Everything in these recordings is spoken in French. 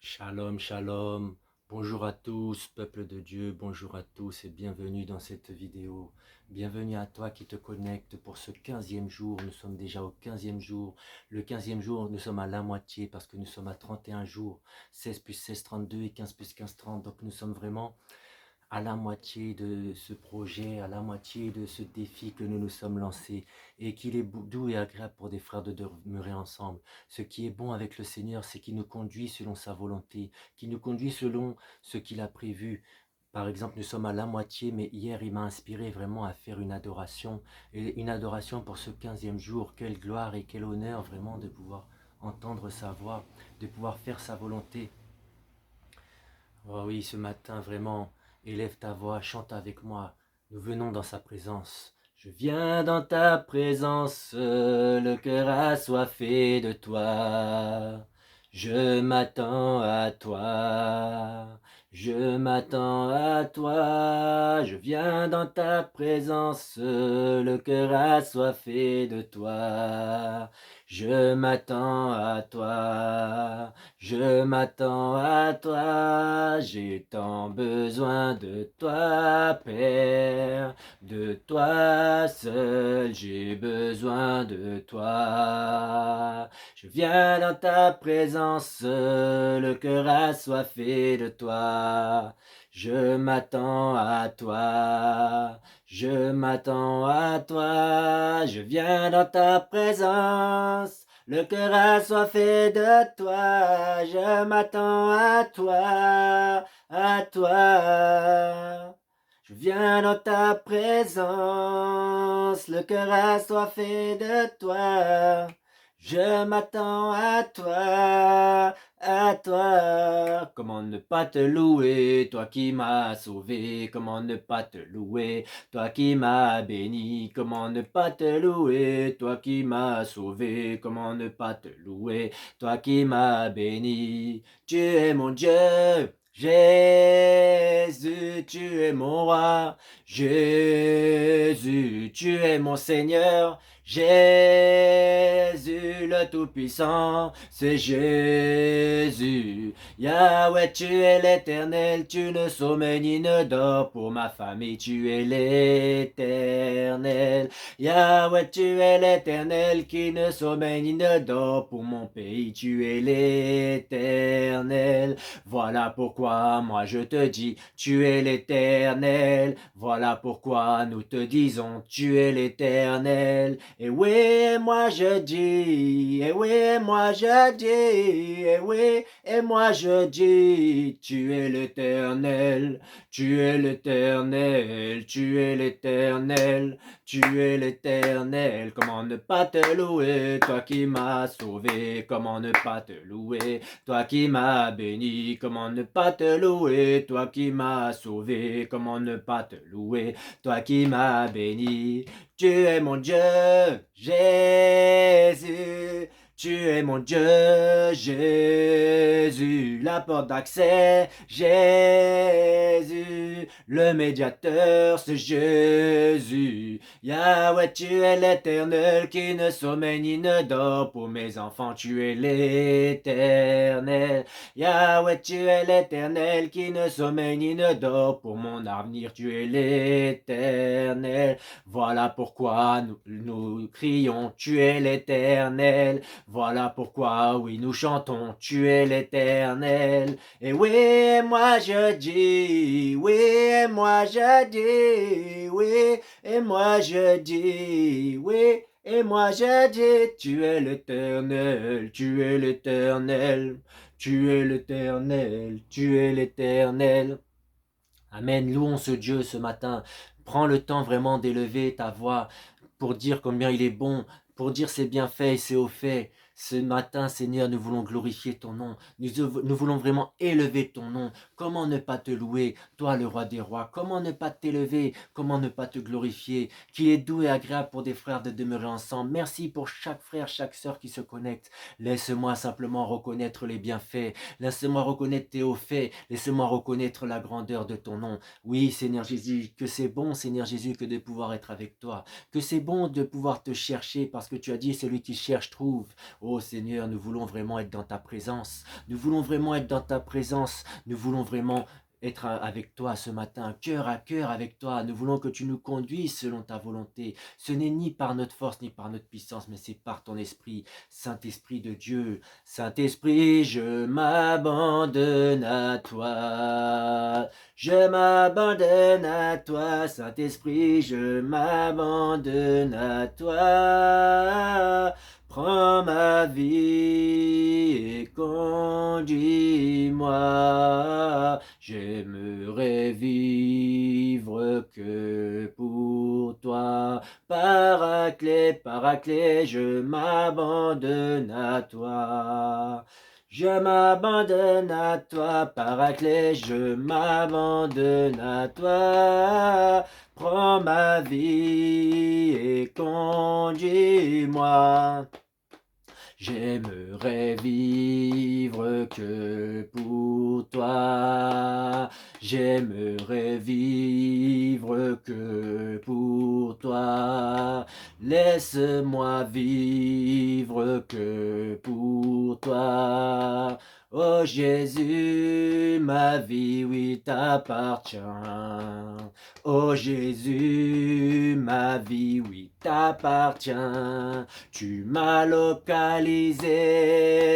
Shalom, shalom. Bonjour à tous, peuple de Dieu, bonjour à tous et bienvenue dans cette vidéo. Bienvenue à toi qui te connecte pour ce 15e jour. Nous sommes déjà au 15e jour. Le 15e jour, nous sommes à la moitié parce que nous sommes à 31 jours. 16 plus 16, 32 et 15 plus 15, 30. Donc nous sommes vraiment à la moitié de ce projet, à la moitié de ce défi que nous nous sommes lancés et qu'il est doux et agréable pour des frères de demeurer ensemble. Ce qui est bon avec le Seigneur, c'est qu'il nous conduit selon sa volonté, qu'il nous conduit selon ce qu'il a prévu. Par exemple, nous sommes à la moitié, mais hier, il m'a inspiré vraiment à faire une adoration. Et une adoration pour ce 15e jour. Quelle gloire et quel honneur vraiment de pouvoir entendre sa voix, de pouvoir faire sa volonté. Oh oui, ce matin, vraiment, élève ta voix, chante avec moi. Nous venons dans sa présence. Je viens dans ta présence, le cœur assoiffé de toi. Je m'attends à toi, je m'attends à toi. Je viens dans ta présence, le cœur assoiffé de toi. Je m'attends à toi. Je m'attends à toi, j'ai tant besoin de toi, Père, de toi seul, j'ai besoin de toi. Je viens dans ta présence, le cœur assoiffé de toi. Je m'attends à toi, je m'attends à toi, je viens dans ta présence. Le cœur assoiffé de toi, je m'attends à toi, à toi. Je viens dans ta présence, le cœur assoiffé de toi. Je m'attends à toi, à toi. Comment ne pas te louer, toi qui m'as sauvé, comment ne pas te louer, toi qui m'as béni, comment ne pas te louer, toi qui m'as sauvé, comment ne pas te louer, toi qui m'as béni. Tu es mon Dieu, Jésus, tu es mon roi, Jésus, tu es mon Seigneur, Jésus le Tout-Puissant, c'est Jésus. Yahweh, tu es l'éternel, tu ne sommeilles ni ne dors. Pour ma famille, tu es l'éternel. Yahweh, tu es l'éternel qui ne sommeille ni ne dort. Pour mon pays, tu es l'éternel. Voilà pourquoi moi je te dis, tu es l'éternel. Voilà pourquoi nous te disons, tu es l'éternel. Et oui, moi je dis, et oui, moi je dis, et oui, et moi je dis, tu es l'éternel, tu es l'éternel, tu es l'éternel, tu es l'éternel. Comment ne pas te louer, toi qui m'as sauvé, comment ne pas te louer, toi qui m'as béni, comment ne pas te louer, toi qui m'as sauvé, comment ne pas te louer, toi qui m'as béni. Tu es mon Dieu, Jésus. Tu es mon Dieu, Jésus, la porte d'accès, Jésus, le médiateur, c'est Jésus. Yahweh, tu es l'éternel qui ne sommeille ni ne dort. Pour mes enfants, tu es l'éternel. Yahweh, tu es l'éternel qui ne sommeille ni ne dort. Pour mon avenir, tu es l'éternel. Voilà pourquoi nous crions, tu es l'éternel. Voilà pourquoi, oui, nous chantons, tu es l'éternel. Et oui, moi je dis, oui, moi je dis, oui, et moi je dis, oui, et moi je dis, tu es l'éternel, tu es l'éternel, tu es l'éternel, tu es l'éternel. Amen. Louons ce Dieu ce matin. Prends le temps vraiment d'élever ta voix pour dire combien il est bon, pour dire ses bienfaits et ses hauts faits. Ce matin, Seigneur, nous voulons glorifier ton nom. Nous voulons vraiment élever ton nom. Comment ne pas te louer, toi le roi des rois? Comment ne pas t'élever? Comment ne pas te glorifier? Qu'il est doux et agréable pour des frères de demeurer ensemble. Merci pour chaque frère, chaque sœur qui se connecte. Laisse-moi simplement reconnaître les bienfaits. Laisse-moi reconnaître tes hauts faits. Laisse-moi reconnaître la grandeur de ton nom. Oui, Seigneur Jésus, que c'est bon, Seigneur Jésus, que de pouvoir être avec toi. Que c'est bon de pouvoir te chercher parce que tu as dit celui qui cherche trouve. Oh Seigneur, nous voulons vraiment être dans ta présence. Nous voulons vraiment être dans ta présence. Nous voulons vraiment être avec toi ce matin, cœur à cœur avec toi. Nous voulons que tu nous conduises selon ta volonté. Ce n'est ni par notre force, ni par notre puissance, mais c'est par ton esprit, Saint-Esprit de Dieu. Saint-Esprit, je m'abandonne à toi. Je m'abandonne à toi, Saint-Esprit, je m'abandonne à toi. Prends ma vie et conduis-moi. J'aimerais vivre que pour toi. Paraclet, Paraclet, je m'abandonne à toi. Je m'abandonne à toi, Paraclet, je m'abandonne à toi. Prends ma vie et conduis-moi. J'aimerais vivre que pour toi. J'aimerais vivre que pour toi. Laisse-moi vivre que pour toi. Oh Jésus, ma vie, oui, t'appartient. Oh Jésus, ma vie, oui, t'appartient. Tu m'as localisé,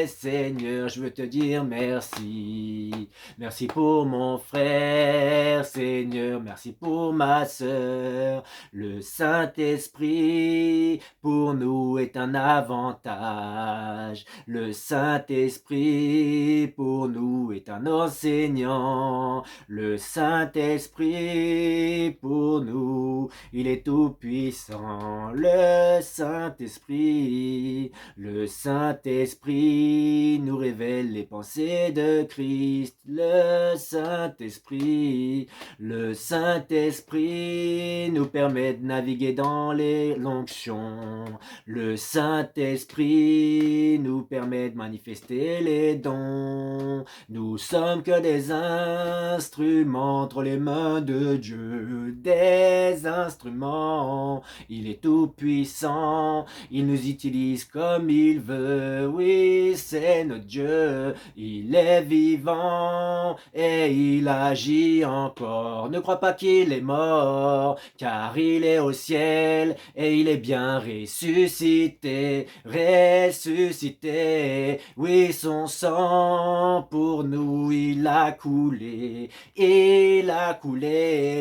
Seigneur, je veux te dire merci. Merci pour mon frère, Seigneur, merci pour ma sœur. Le Saint-Esprit, pour nous, est un avantage. Le Saint-Esprit, pour nous, est un enseignant. Le Saint-Esprit, pour nous, il est tout puissant. Le Saint-Esprit nous révèle les pensées de Christ. Le Saint-Esprit nous permet de naviguer dans les l'onction. Le Saint-Esprit nous permet de manifester les dons. Nous sommes que des instruments entre les mains de Dieu, des instruments. Il est tout puissant, il nous utilise comme il veut. Oui, c'est notre Dieu, il est vivant et il agit encore. Ne crois pas qu'il est mort, car il est au ciel et il est bien ressuscité, ressuscité. Oui, son sang pour nous il a coulé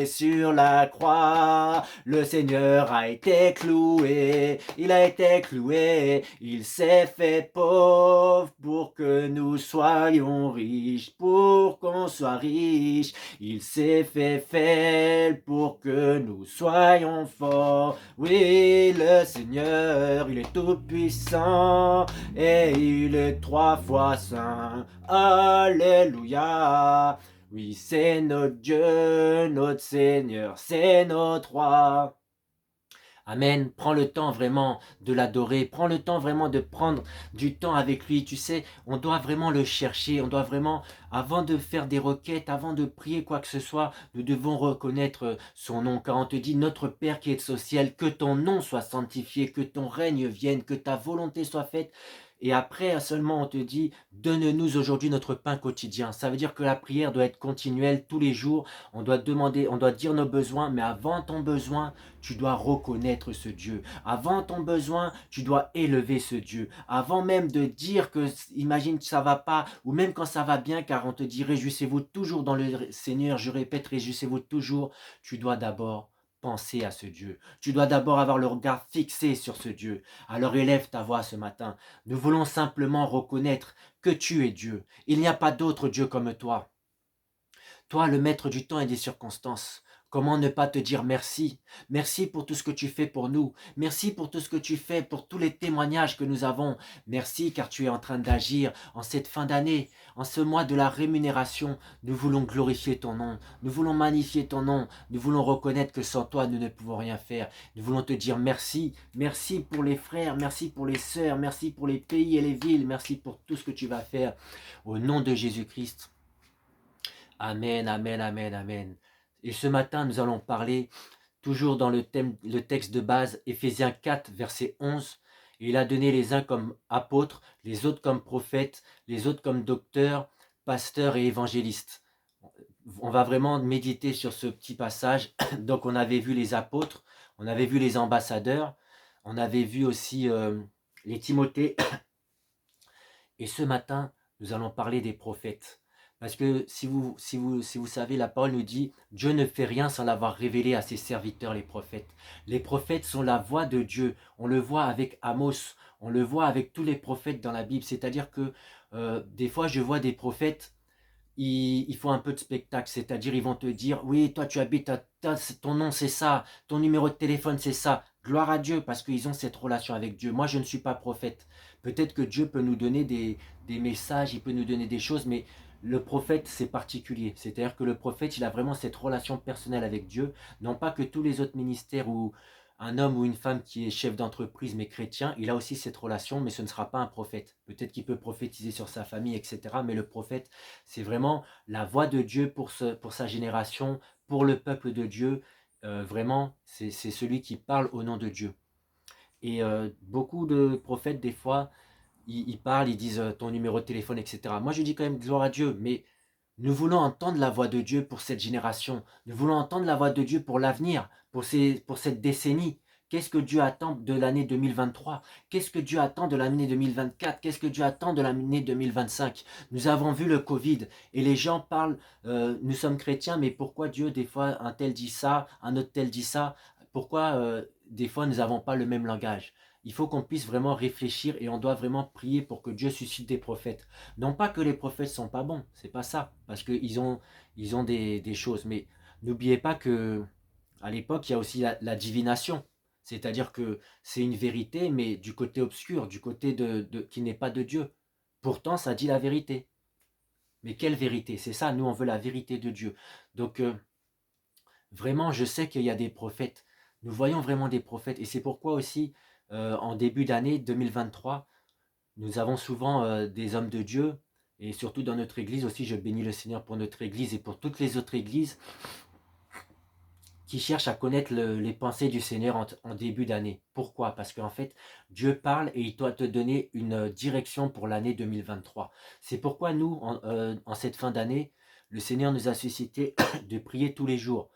sur la croix. Le Seigneur a été cloué, il a été cloué, il s'est fait pauvre pour que nous soyons riches, pour qu'on soit riche. Il s'est fait faible pour que nous soyons forts. Oui, le Seigneur, il est tout puissant et il est 3 fois saint. Alléluia. Oui, c'est notre Dieu, notre Seigneur, c'est notre roi. Amen. Prends le temps vraiment de l'adorer. Prends le temps vraiment de prendre du temps avec lui. Tu sais, on doit vraiment le chercher. On doit vraiment, avant de faire des requêtes, avant de prier quoi que ce soit, nous devons reconnaître son nom. Car on te dit, notre Père qui es au ciel, que ton nom soit sanctifié, que ton règne vienne, que ta volonté soit faite. Et après seulement on te dit, donne-nous aujourd'hui notre pain quotidien. Ça veut dire que la prière doit être continuelle tous les jours. On doit demander, on doit dire nos besoins, mais avant ton besoin, tu dois reconnaître ce Dieu. Avant ton besoin, tu dois élever ce Dieu. Avant même de dire que, imagine que ça va pas, ou même quand ça va bien, car on te dit réjouissez-vous toujours dans le Seigneur. Je répète, réjouissez-vous toujours. Tu dois d'abord penser à ce Dieu. Tu dois d'abord avoir le regard fixé sur ce Dieu. Alors élève ta voix ce matin. Nous voulons simplement reconnaître que tu es Dieu. Il n'y a pas d'autre Dieu comme toi. Toi, le maître du temps et des circonstances. Comment ne pas te dire merci? Merci pour tout ce que tu fais pour nous. Merci pour tout ce que tu fais, pour tous les témoignages que nous avons. Merci car tu es en train d'agir en cette fin d'année, en ce mois de la rémunération. Nous voulons glorifier ton nom. Nous voulons magnifier ton nom. Nous voulons reconnaître que sans toi, nous ne pouvons rien faire. Nous voulons te dire merci. Merci pour les frères, merci pour les sœurs, merci pour les pays et les villes. Merci pour tout ce que tu vas faire. Au nom de Jésus-Christ. Amen, amen, amen, amen. Et ce matin, nous allons parler, toujours dans le texte de base, Éphésiens 4, verset 11. Et il a donné les uns comme apôtres, les autres comme prophètes, les autres comme docteurs, pasteurs et évangélistes. On va vraiment méditer sur ce petit passage. Donc on avait vu les apôtres, on avait vu les ambassadeurs, on avait vu aussi les Timothées. Et ce matin, nous allons parler des prophètes. Parce que si vous savez, la parole nous dit, Dieu ne fait rien sans l'avoir révélé à ses serviteurs, les prophètes. Les prophètes sont la voix de Dieu. On le voit avec Amos, on le voit avec tous les prophètes dans la Bible. C'est-à-dire que des fois, je vois des prophètes, ils font un peu de spectacle, c'est-à-dire ils vont te dire, oui, toi tu habites, ton nom c'est ça, ton numéro de téléphone c'est ça, gloire à Dieu, parce qu'ils ont cette relation avec Dieu. Moi je ne suis pas prophète, peut-être que Dieu peut nous donner des messages, il peut nous donner des choses, mais le prophète c'est particulier, c'est-à-dire que le prophète il a vraiment cette relation personnelle avec Dieu, non pas que tous les autres ministères où un homme ou une femme qui est chef d'entreprise mais chrétien, il a aussi cette relation, mais ce ne sera pas un prophète. Peut-être qu'il peut prophétiser sur sa famille, etc. Mais le prophète, c'est vraiment la voix de Dieu pour sa génération, pour le peuple de Dieu. Vraiment, c'est celui qui parle au nom de Dieu. Et beaucoup de prophètes, des fois, ils parlent, ils disent ton numéro de téléphone, etc. Moi, je dis quand même gloire à Dieu, mais nous voulons entendre la voix de Dieu pour cette génération. Nous voulons entendre la voix de Dieu pour l'avenir, pour cette décennie. Qu'est-ce que Dieu attend de l'année 2023? Qu'est-ce que Dieu attend de l'année 2024? Qu'est-ce que Dieu attend de l'année 2025? Nous avons vu le Covid et les gens parlent, nous sommes chrétiens, mais pourquoi Dieu, des fois, un tel dit ça, un autre tel dit ça? Pourquoi, des fois, nous n'avons pas le même langage? Il faut qu'on puisse vraiment réfléchir et on doit vraiment prier pour que Dieu suscite des prophètes. Non pas que les prophètes sont pas bons, c'est pas ça, parce ils ont des choses. Mais n'oubliez pas que à l'époque, il y a aussi la divination. C'est-à-dire que c'est une vérité, mais du côté obscur, du côté qui n'est pas de Dieu. Pourtant, ça dit la vérité. Mais quelle vérité? C'est ça, nous on veut la vérité de Dieu. Donc vraiment, je sais qu'il y a des prophètes. Nous voyons vraiment des prophètes. Et c'est pourquoi aussi, en début d'année 2023, nous avons souvent des hommes de Dieu, et surtout dans notre église aussi, je bénis le Seigneur pour notre église et pour toutes les autres églises qui cherchent à connaître les pensées du Seigneur en début d'année. Pourquoi? Parce qu'en fait, Dieu parle et il doit te donner une direction pour l'année 2023. C'est pourquoi nous, en cette fin d'année, le Seigneur nous a suscité de prier tous les jours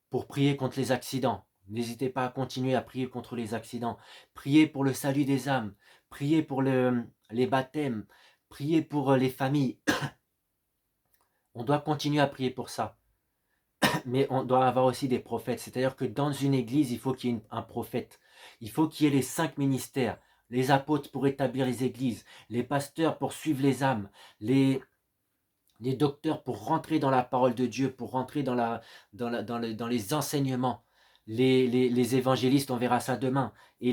pour prier contre les accidents. N'hésitez pas à continuer à prier contre les accidents. Priez pour le salut des âmes. Priez pour les baptêmes. Priez pour les familles. On doit continuer à prier pour ça. Mais on doit avoir aussi des prophètes. C'est-à-dire que dans une église, il faut qu'il y ait un prophète. Il faut qu'il y ait les 5 ministères. Les apôtres pour établir les églises. Les pasteurs pour suivre les âmes. Les docteurs pour rentrer dans la parole de Dieu, pour rentrer dans les enseignements. Les évangélistes, on verra ça demain. Et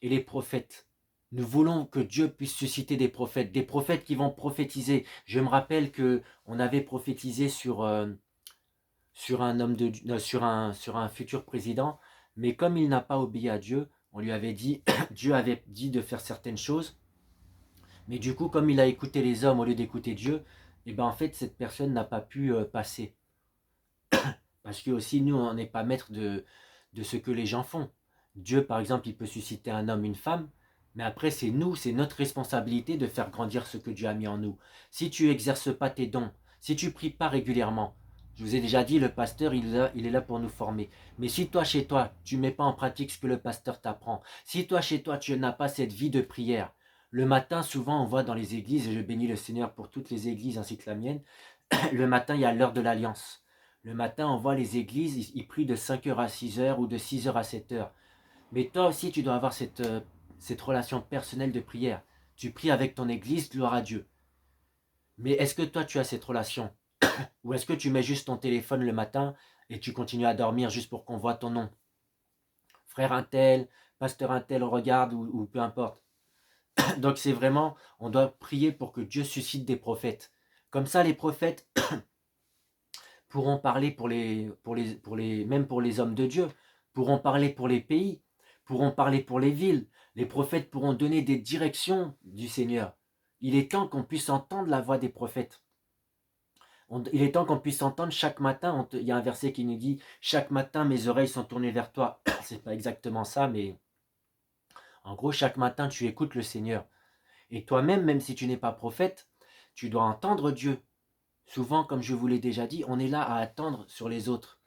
les prophètes. Nous voulons que Dieu puisse susciter des prophètes qui vont prophétiser. Je me rappelle que on avait prophétisé sur un homme sur un futur président, mais comme il n'a pas obéi à Dieu, on lui avait dit, Dieu avait dit de faire certaines choses, mais du coup, comme il a écouté les hommes au lieu d'écouter Dieu, et ben en fait, cette personne n'a pas pu passer. Parce que aussi, nous, on n'est pas maître de ce que les gens font. Dieu, par exemple, il peut susciter un homme, une femme, mais après, c'est nous, c'est notre responsabilité de faire grandir ce que Dieu a mis en nous. Si tu n'exerces pas tes dons, si tu pries pas régulièrement, je vous ai déjà dit, le pasteur, il est là pour nous former. Mais si toi, chez toi, tu ne mets pas en pratique ce que le pasteur t'apprend, si toi, chez toi, tu n'as pas cette vie de prière, le matin, souvent, on voit dans les églises, et je bénis le Seigneur pour toutes les églises ainsi que la mienne, le matin, il y a l'heure de l'alliance. Le matin, on voit les églises, ils prient de 5 heures à 6 heures ou de 6 heures à 7 heures. Mais toi aussi, tu dois avoir cette relation personnelle de prière. Tu pries avec ton église, gloire à Dieu. Mais est-ce que toi, tu as cette relation? Ou est-ce que tu mets juste ton téléphone le matin et tu continues à dormir juste pour qu'on voit ton nom? Frère un tel, pasteur un tel, regarde, ou peu importe. Donc c'est vraiment, on doit prier pour que Dieu suscite des prophètes. Comme ça, les prophètes pourront parler même pour les hommes de Dieu, pourront parler pour les pays, pourront parler pour les villes. Les prophètes pourront donner des directions du Seigneur. Il est temps qu'on puisse entendre la voix des prophètes. Il est temps qu'on puisse entendre chaque matin. Il y a un verset qui nous dit « Chaque matin, mes oreilles sont tournées vers toi ». C'est pas exactement ça, mais En gros, chaque matin, tu écoutes le Seigneur. Et toi-même, même si tu n'es pas prophète, tu dois entendre Dieu. Souvent, comme je vous l'ai déjà dit, on est là à attendre sur les autres.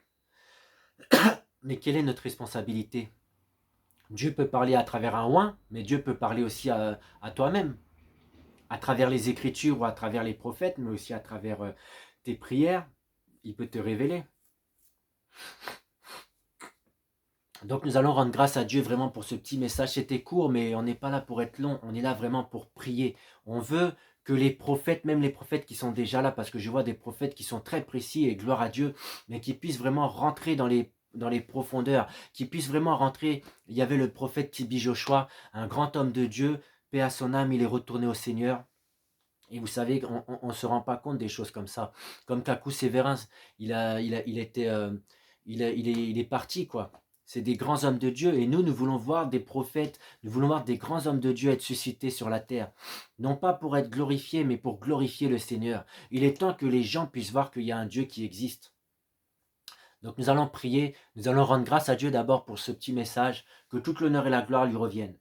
Mais quelle est notre responsabilité? Dieu peut parler à travers un oint, mais Dieu peut parler aussi à toi-même, à travers les Écritures ou à travers les prophètes, mais aussi à travers tes prières. Il peut te révéler. Donc nous allons rendre grâce à Dieu vraiment pour ce petit message. C'était court, mais on n'est pas là pour être long. On est là vraiment pour prier. On veut que les prophètes, même les prophètes qui sont déjà là, parce que je vois des prophètes qui sont très précis et gloire à Dieu, mais qui puissent vraiment rentrer dans les profondeurs, qui puissent vraiment rentrer. Il y avait le prophète Tibi Joshua, un grand homme de Dieu, paix à son âme, il est retourné au Seigneur. Et vous savez, on ne se rend pas compte des choses comme ça. Comme Kakou Sévérin, il est parti, quoi. C'est des grands hommes de Dieu. Et nous voulons voir des prophètes, nous voulons voir des grands hommes de Dieu être suscités sur la terre. Non pas pour être glorifiés, mais pour glorifier le Seigneur. Il est temps que les gens puissent voir qu'il y a un Dieu qui existe. Donc nous allons prier, nous allons rendre grâce à Dieu d'abord pour ce petit message, que toute l'honneur et la gloire lui reviennent.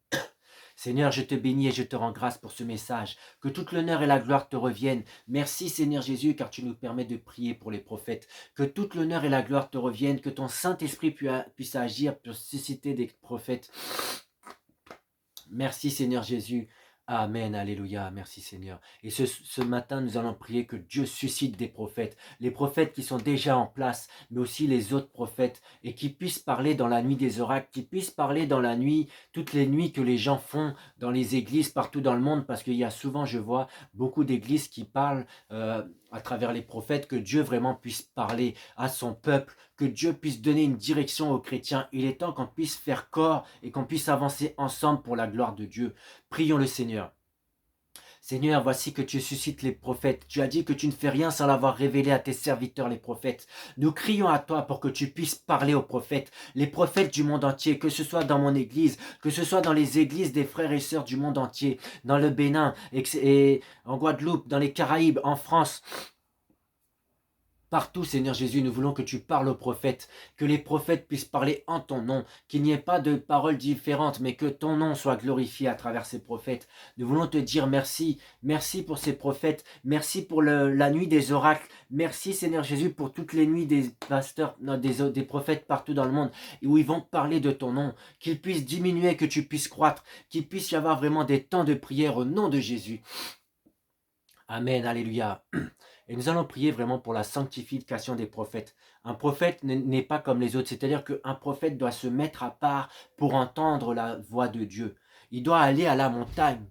Seigneur, je te bénis et je te rends grâce pour ce message. Que toute l'honneur et la gloire te reviennent. Merci Seigneur Jésus, car tu nous permets de prier pour les prophètes. Que toute l'honneur et la gloire te reviennent. Que ton Saint-Esprit puisse agir pour susciter des prophètes. Merci Seigneur Jésus. Amen, alléluia, merci Seigneur. Et ce matin, nous allons prier que Dieu suscite des prophètes, les prophètes qui sont déjà en place, mais aussi les autres prophètes, et qui puissent parler dans la nuit des oracles, qui puissent parler dans la nuit, toutes les nuits que les gens font dans les églises partout dans le monde, parce qu'il y a souvent, je vois, beaucoup d'églises qui parlent à travers les prophètes, que Dieu vraiment puisse parler à son peuple, que Dieu puisse donner une direction aux chrétiens. Il est temps qu'on puisse faire corps et qu'on puisse avancer ensemble pour la gloire de Dieu. Prions le Seigneur. Seigneur, voici que tu suscites les prophètes. Tu as dit que tu ne fais rien sans l'avoir révélé à tes serviteurs, les prophètes. Nous crions à toi pour que tu puisses parler aux prophètes, les prophètes du monde entier, que ce soit dans mon église, que ce soit dans les églises des frères et sœurs du monde entier, dans le Bénin et en Guadeloupe, dans les Caraïbes, en France. Partout, Seigneur Jésus, nous voulons que tu parles aux prophètes, que les prophètes puissent parler en ton nom, qu'il n'y ait pas de paroles différentes, mais que ton nom soit glorifié à travers ces prophètes. Nous voulons te dire merci, merci pour ces prophètes, merci pour la nuit des oracles, merci Seigneur Jésus pour toutes les nuits des pasteurs, non, des prophètes partout dans le monde, où ils vont parler de ton nom, qu'ils puissent diminuer, que tu puisses croître, qu'il puisse y avoir vraiment des temps de prière au nom de Jésus. Amen, alléluia. Et nous allons prier vraiment pour la sanctification des prophètes. Un prophète n'est pas comme les autres, c'est-à-dire qu'un prophète doit se mettre à part pour entendre la voix de Dieu. Il doit aller à la montagne.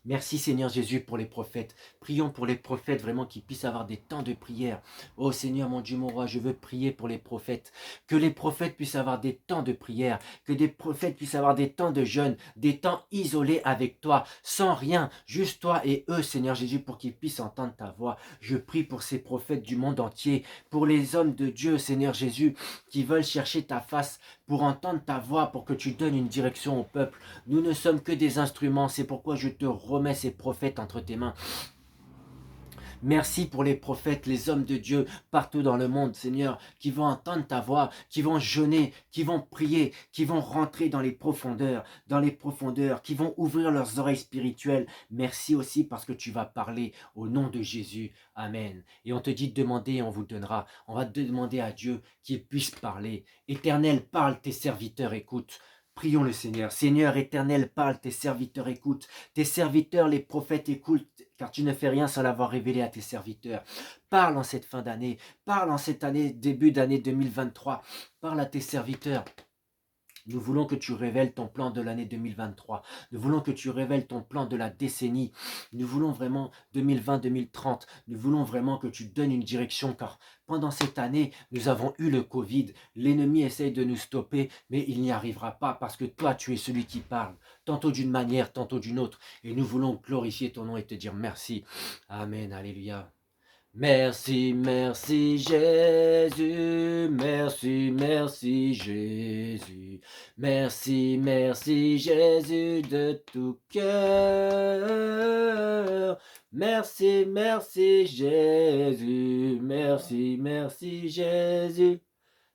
Merci Seigneur Jésus pour les prophètes. Prions pour les prophètes vraiment qu'ils puissent avoir des temps de prière. Oh Seigneur mon Dieu mon roi, je veux prier pour les prophètes. Que les prophètes puissent avoir des temps de prière. Que des prophètes puissent avoir des temps de jeûne. Des temps isolés avec toi. Sans rien. Juste toi et eux Seigneur Jésus pour qu'ils puissent entendre ta voix. Je prie pour ces prophètes du monde entier. Pour les hommes de Dieu Seigneur Jésus qui veulent chercher ta face. Pour entendre ta voix. Pour que tu donnes une direction au peuple. Nous ne sommes que des instruments. C'est pourquoi je te remets ces prophètes entre tes mains. Merci pour les prophètes, les hommes de Dieu partout dans le monde, Seigneur, qui vont entendre ta voix, qui vont jeûner, qui vont prier, qui vont rentrer dans les profondeurs, qui vont ouvrir leurs oreilles spirituelles. Merci aussi parce que tu vas parler au nom de Jésus. Amen. Et on te dit de demander et on vous donnera. On va demander à Dieu qu'il puisse parler. Éternel, parle, tes serviteurs écoutent. Prions le Seigneur. Seigneur éternel, parle, tes serviteurs écoutent. Tes serviteurs, les prophètes écoutent, car tu ne fais rien sans l'avoir révélé à tes serviteurs. Parle en cette fin d'année, parle en cette année, début d'année 2023. Parle à tes serviteurs. Nous voulons que tu révèles ton plan de l'année 2023. Nous voulons que tu révèles ton plan de la décennie. Nous voulons vraiment 2020-2030. Nous voulons vraiment que tu donnes une direction car pendant cette année, nous avons eu le Covid. L'ennemi essaye de nous stopper, mais il n'y arrivera pas parce que toi, tu es celui qui parle. Tantôt d'une manière, tantôt d'une autre. Et nous voulons glorifier ton nom et te dire merci. Amen. Alléluia. Merci, merci Jésus, merci, merci Jésus, merci, merci Jésus de tout cœur. Merci, merci Jésus, merci, merci Jésus,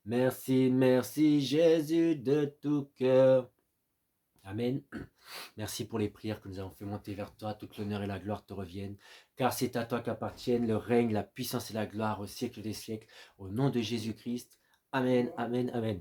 merci, merci Jésus de tout cœur. Amen. Merci pour les prières que nous avons fait monter vers toi. Toute l'honneur et la gloire te reviennent. Car c'est à toi qu'appartiennent le règne, la puissance et la gloire au siècle des siècles. Au nom de Jésus-Christ. Amen, amen, amen.